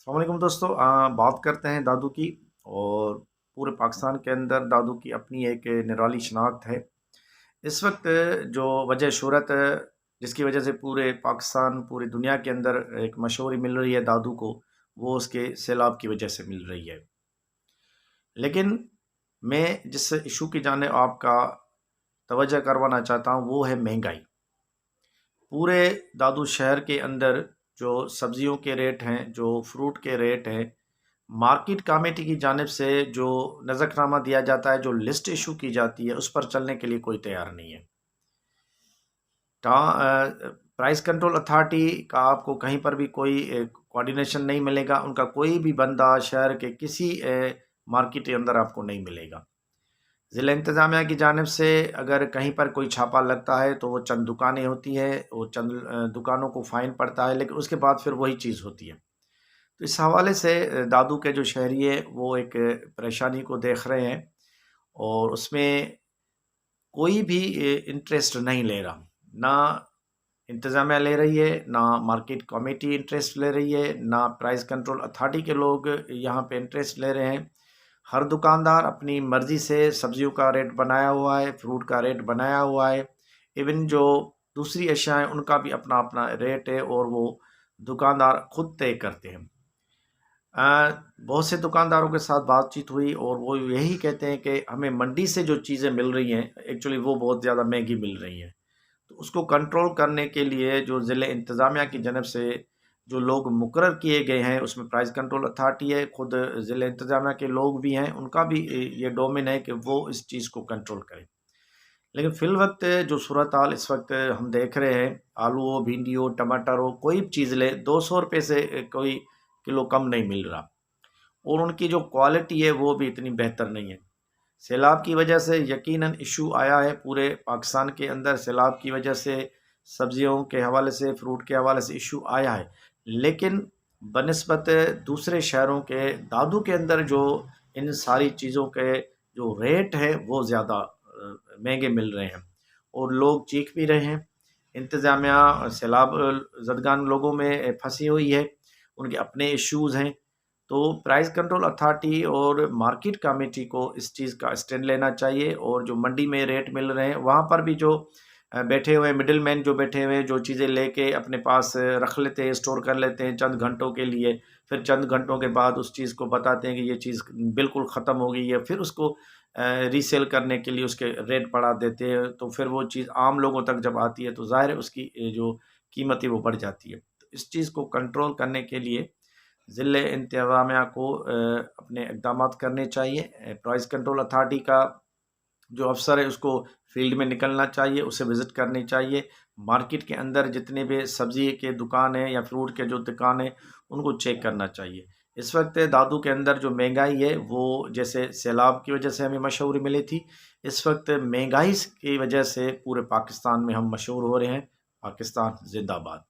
अस्सलाम वालेकुम दोस्तों, बात करते हैं दादू की। और पूरे पाकिस्तान के अंदर दादू की अपनी एक निराली शनाख्त है। इस वक्त जो वजह शोहरत जिसकी वजह से पूरे पाकिस्तान पूरी दुनिया के अंदर एक मशहूरी मिल रही है दादू को, वो उसके सैलाब की वजह से मिल रही है। लेकिन मैं जिस इशू की जाने आपका तवज्जो करवाना चाहता हूँ वो है महंगाई। पूरे दादू शहर के अंदर जो सब्जियों के रेट हैं, जो फ्रूट के रेट हैं, मार्केट कमेटी की जानिब से जो नज़रनामा दिया जाता है, जो लिस्ट इशू की जाती है, उस पर चलने के लिए कोई तैयार नहीं है। प्राइस कंट्रोल अथॉरिटी का आपको कहीं पर भी कोई कोऑर्डिनेशन नहीं मिलेगा। उनका कोई भी बंदा शहर के किसी मार्केट के अंदर आपको नहीं मिलेगा। ज़िला इंतज़ामिया की जानिब से अगर कहीं पर कोई छापा लगता है तो वो चंद दुकानें होती हैं, वो चंद दुकानों को फ़ाइन पड़ता है, लेकिन उसके बाद फिर वही चीज़ होती है। तो इस हवाले से दादू के जो शहरी है वो एक परेशानी को देख रहे हैं, और उसमें कोई भी इंटरेस्ट नहीं ले रहा। ना इंतज़ामिया ले रही है, ना मार्केट कमेटी इंटरेस्ट ले रही है, ना प्राइस कंट्रोल अथॉरिटी के लोग यहाँ पे इंटरेस्ट ले रहे हैं। हर दुकानदार अपनी मर्ज़ी से सब्जियों का रेट बनाया हुआ है, फ्रूट का रेट बनाया हुआ है। इवन जो दूसरी अशिया हैं उनका भी अपना अपना रेट है, और वो दुकानदार खुद तय करते हैं। बहुत से दुकानदारों के साथ बातचीत हुई और वो यही कहते हैं कि हमें मंडी से जो चीज़ें मिल रही हैं एक्चुअली वो बहुत ज़्यादा महंगी मिल रही हैं। तो उसको कंट्रोल करने के लिए जो ज़िले इंतज़ामिया की जानब से जो लोग मुकर्रर किए गए हैं, उसमें प्राइस कंट्रोल अथॉरिटी है, खुद ज़िले इंतज़ामिया के लोग भी हैं, उनका भी ये डोमेन है कि वो इस चीज़ को कंट्रोल करें। लेकिन फ़िलवक़्त जो सूरत हाल इस वक्त हम देख रहे हैं, आलू हो, भिंडी हो, टमाटर हो, कोई भी चीज़ लें, 200 रुपये से कोई किलो कम नहीं मिल रहा। और उनकी जो क्वालिटी है वो भी इतनी बेहतर नहीं है। सैलाब की वजह से यकीनन इशू आया है पूरे पाकिस्तान के अंदर। सैलाब की वजह से सब्जियों के हवाले से, फ्रूट के हवाले से इशू आया है, लेकिन बनिस्बत दूसरे शहरों के दादू के अंदर जो इन सारी चीज़ों के जो रेट है वो ज़्यादा महंगे मिल रहे हैं, और लोग चीख भी रहे हैं। इंतज़ामिया सैलाब ज़दगान लोगों में फंसी हुई है, उनके अपने इश्यूज़ हैं। तो प्राइस कंट्रोल अथॉरिटी और मार्केट कमेटी को इस चीज़ का स्टैंड लेना चाहिए, और जो मंडी में रेट मिल रहे हैं वहाँ पर भी जो बैठे हुए मिडिल मैन जो बैठे हुए हैं, जो चीज़ें लेके अपने पास रख लेते हैं, स्टोर कर लेते हैं चंद घंटों के लिए, फिर चंद घंटों के बाद उस चीज़ को बताते हैं कि ये चीज़ बिल्कुल ख़त्म हो गई है, फिर उसको रीसेल करने के लिए उसके रेट बढ़ा देते हैं। तो फिर वो चीज़ आम लोगों तक जब आती है तो ज़ाहिर है उसकी जो कीमत है वो बढ़ जाती है। तो इस चीज़ को कंट्रोल करने के लिए ज़िले इंतज़ामिया को अपने इक़दामात करने चाहिए। प्राइस कंट्रोल अथॉरिटी का जो अफ़सर है उसको फील्ड में निकलना चाहिए, उसे विज़िट करनी चाहिए। मार्केट के अंदर जितने भी सब्ज़ी के दुकान हैं या फ्रूट के जो दुकान हैं उनको चेक करना चाहिए। इस वक्त दादू के अंदर जो महंगाई है वो जैसे सैलाब की वजह से हमें मशहूरी मिली थी, इस वक्त महंगाई की वजह से पूरे पाकिस्तान में हम मशहूर हो रहे हैं। पाकिस्तान ज़िंदाबाद।